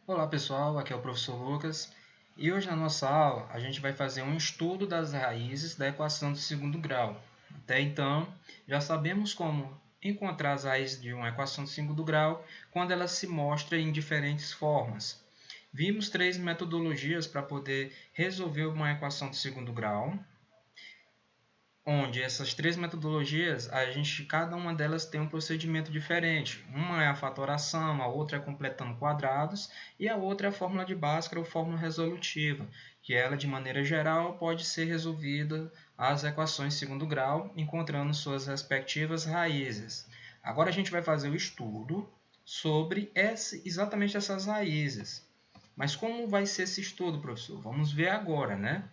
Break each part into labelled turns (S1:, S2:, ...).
S1: Olá pessoal, aqui é o professor Lucas e hoje na nossa aula a gente vai fazer um estudo das raízes da equação do segundo grau. Até então, já sabemos como encontrar as raízes de uma equação do segundo grau quando ela se mostra em diferentes formas. Vimos três metodologias para poder resolver uma equação de segundo grau, onde essas três metodologias, cada uma delas tem um procedimento diferente. Uma é a fatoração, a outra é completando quadrados e a outra é a fórmula de Bhaskara ou fórmula resolutiva, que ela, de maneira geral, pode ser resolvida as equações de segundo grau, encontrando suas respectivas raízes. Agora a gente vai fazer o estudo sobre exatamente essas raízes. Mas como vai ser esse estudo, professor? Vamos ver agora, né?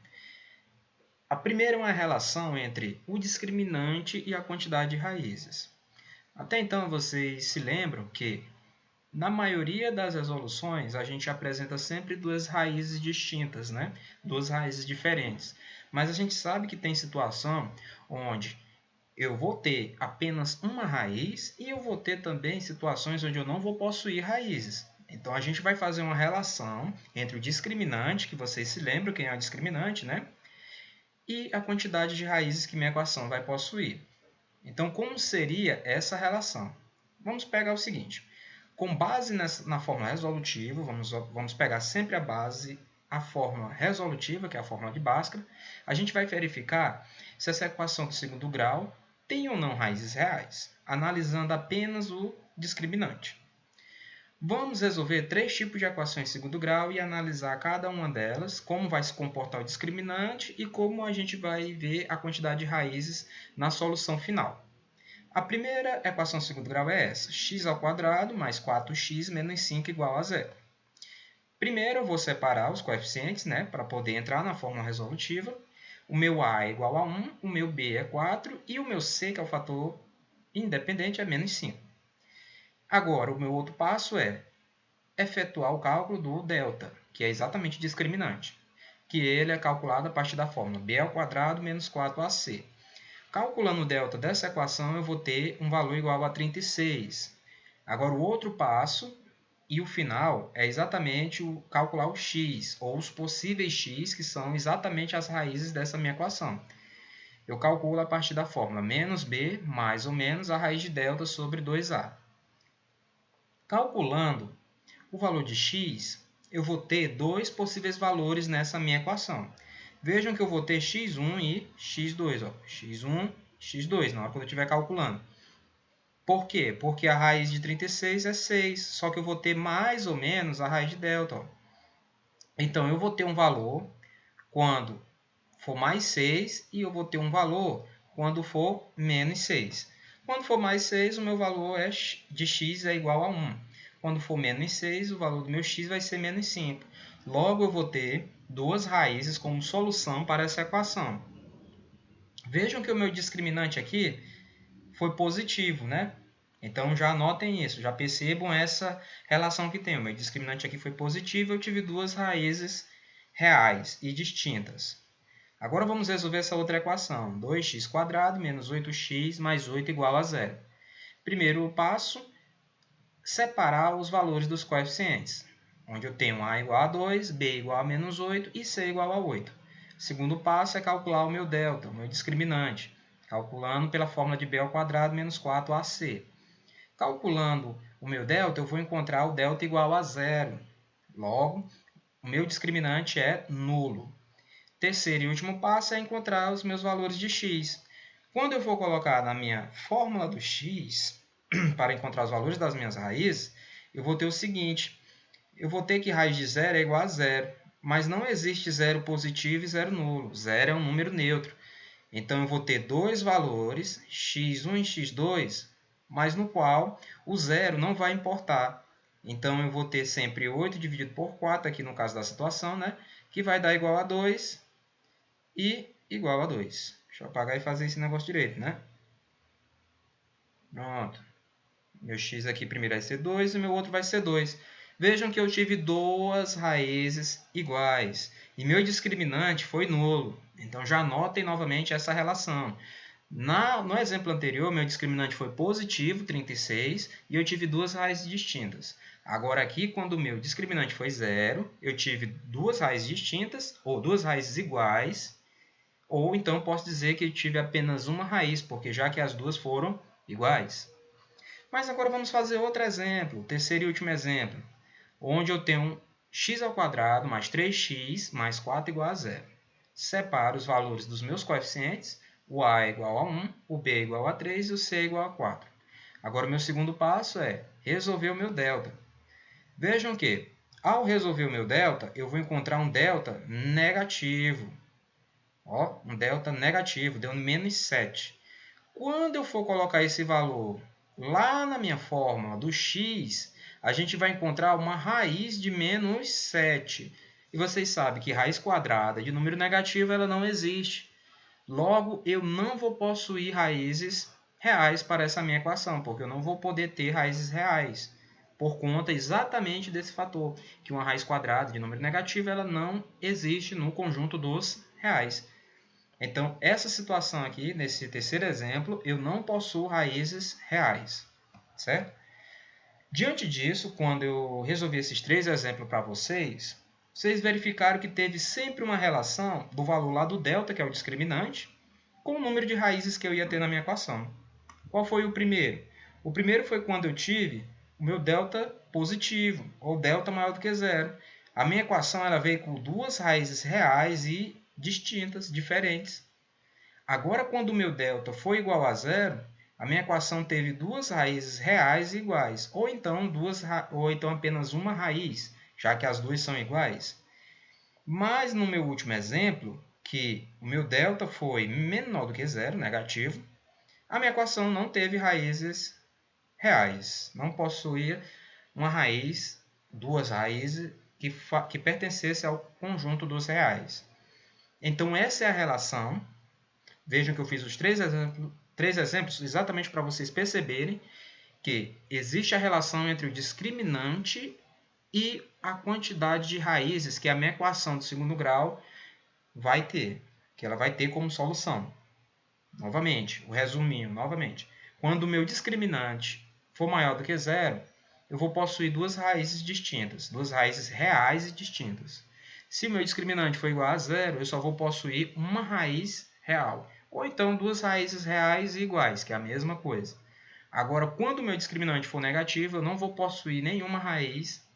S1: A primeira é uma relação entre o discriminante e a quantidade de raízes. Até então, vocês se lembram que, na maioria das resoluções, a gente apresenta sempre duas raízes distintas, né? Duas raízes diferentes. Mas a gente sabe que tem situação onde eu vou ter apenas uma raiz e eu vou ter também situações onde eu não vou possuir raízes. Então, a gente vai fazer uma relação entre o discriminante, que vocês se lembram quem é o discriminante, né? E a quantidade de raízes que minha equação vai possuir. Então, como seria essa relação? Vamos pegar o seguinte. Com base na fórmula resolutiva, vamos pegar sempre a base, a fórmula resolutiva, que é a fórmula de Bhaskara. A gente vai verificar se essa equação do segundo grau tem ou não raízes reais, analisando apenas o discriminante. Vamos resolver três tipos de equações de segundo grau e analisar cada uma delas, como vai se comportar o discriminante e como a gente vai ver a quantidade de raízes na solução final. A primeira equação de segundo grau é essa, x² mais 4x menos 5 igual a zero. Primeiro eu vou separar os coeficientes, né, para poder entrar na fórmula resolutiva. O meu a é igual a 1, o meu b é 4 e o meu c, que é o fator independente, é menos 5. Agora, o meu outro passo é efetuar o cálculo do delta, que é exatamente discriminante, que ele é calculado a partir da fórmula b² menos 4ac. Calculando o delta dessa equação, eu vou ter um valor igual a 36. Agora, o outro passo e o final é exatamente calcular o x, ou os possíveis x, que são exatamente as raízes dessa minha equação. Eu calculo a partir da fórmula menos b mais ou menos a raiz de delta sobre 2a. Calculando o valor de x, eu vou ter dois possíveis valores nessa minha equação. Vejam que eu vou ter x1 e x2. x1 e x2 na hora que eu estiver calculando. Por quê? Porque a raiz de 36 é 6, só que eu vou ter mais ou menos a raiz de delta. Então, eu vou ter um valor quando for mais 6 e eu vou ter um valor quando for menos 6. Quando for mais 6, o meu valor de x é igual a 1. Quando for menos 6, o valor do meu x vai ser menos 5. Logo, eu vou ter duas raízes como solução para essa equação. Vejam que o meu discriminante aqui foi positivo, né? Então, já anotem isso, já percebam essa relação que tem. O meu discriminante aqui foi positivo, eu tive duas raízes reais e distintas. Agora vamos resolver essa outra equação. 2x² menos 8x mais 8 igual a zero. Primeiro passo, separar os valores dos coeficientes, onde eu tenho a igual a 2, b igual a menos 8 e c igual a 8. Segundo passo é calcular o meu delta, o meu discriminante, calculando pela fórmula de b² menos 4ac. Calculando o meu delta, eu vou encontrar o delta igual a zero. Logo, o meu discriminante é nulo. Terceiro e último passo é encontrar os meus valores de x. Quando eu for colocar na minha fórmula do x, para encontrar os valores das minhas raízes, eu vou ter o seguinte, eu vou ter que raiz de zero é igual a zero, mas não existe zero positivo e zero nulo. Zero é um número neutro. Então, eu vou ter dois valores, x1 e x2, mas no qual o zero não vai importar. Então, eu vou ter sempre 8 dividido por 4, aqui no caso da situação, né? Que vai dar igual a 2 e igual a 2. Deixa eu apagar e fazer esse negócio direito, né? Pronto. Meu x aqui primeiro vai ser 2 e meu outro vai ser 2. Vejam que eu tive duas raízes iguais. E meu discriminante foi nulo. Então, já anotem novamente essa relação. No exemplo anterior, meu discriminante foi positivo, 36, e eu tive duas raízes distintas. Agora aqui, quando o meu discriminante foi 0, eu tive duas raízes distintas, ou duas raízes iguais, ou então posso dizer que eu tive apenas uma raiz, porque já que as duas foram iguais. Mas agora vamos fazer outro exemplo, o terceiro e último exemplo, onde eu tenho x² mais 3x mais 4 igual a 0. Separo os valores dos meus coeficientes, o a é igual a 1, o b é igual a 3 e o c é igual a 4. Agora, o meu segundo passo é resolver o meu delta. Vejam que, ao resolver o meu delta, eu vou encontrar um delta negativo. Ó, um delta negativo, deu menos 7. Quando eu for colocar esse valor lá na minha fórmula do x, a gente vai encontrar uma raiz de menos 7. E vocês sabem que raiz quadrada de número negativo ela não existe. Logo, eu não vou possuir raízes reais para essa minha equação, porque eu não vou poder ter raízes reais, por conta exatamente desse fator, que uma raiz quadrada de número negativo ela não existe no conjunto dos reais. Então, essa situação aqui, nesse terceiro exemplo, eu não possuo raízes reais, certo? Diante disso, quando eu resolvi esses três exemplos para vocês, vocês verificaram que teve sempre uma relação do valor lá do delta, que é o discriminante, com o número de raízes que eu ia ter na minha equação. Qual foi o primeiro? O primeiro foi quando eu tive o meu delta positivo, ou delta maior do que zero. A minha equação ela veio com duas raízes reais e distintas, diferentes. Agora, quando o meu delta foi igual a zero, a minha equação teve duas raízes reais e iguais, ou então apenas uma raiz, já que as duas são iguais. Mas no meu último exemplo, que o meu delta foi menor do que zero, negativo, a minha equação não teve raízes reais, não possuía uma raiz, duas raízes que pertencesse ao conjunto dos reais. Então, essa é a relação. Vejam que eu fiz os três exemplos exatamente para vocês perceberem que existe a relação entre o discriminante e a quantidade de raízes que a minha equação do segundo grau vai ter, que ela vai ter como solução. Novamente, o resuminho, novamente. Quando o meu discriminante for maior do que zero, eu vou possuir duas raízes distintas, duas raízes reais e distintas. Se o meu discriminante for igual a zero, eu só vou possuir uma raiz real. Ou então duas raízes reais e iguais, que é a mesma coisa. Agora, quando o meu discriminante for negativo, eu não vou possuir nenhuma raiz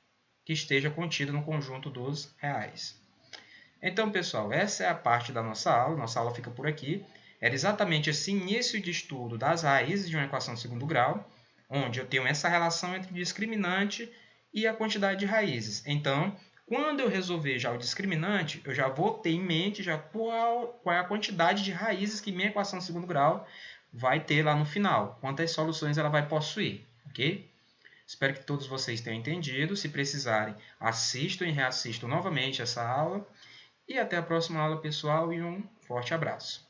S1: que esteja contida no conjunto dos reais. Então, pessoal, essa é a parte da nossa aula. Nossa aula fica por aqui. Era exatamente esse início de estudo das raízes de uma equação de segundo grau, onde eu tenho essa relação entre o discriminante e a quantidade de raízes. Então, quando eu resolver já o discriminante, eu já vou ter em mente já qual é a quantidade de raízes que minha equação de segundo grau vai ter lá no final, quantas soluções ela vai possuir, ok? Espero que todos vocês tenham entendido. Se precisarem, assistam e reassistam novamente essa aula. E até a próxima aula, pessoal, e um forte abraço.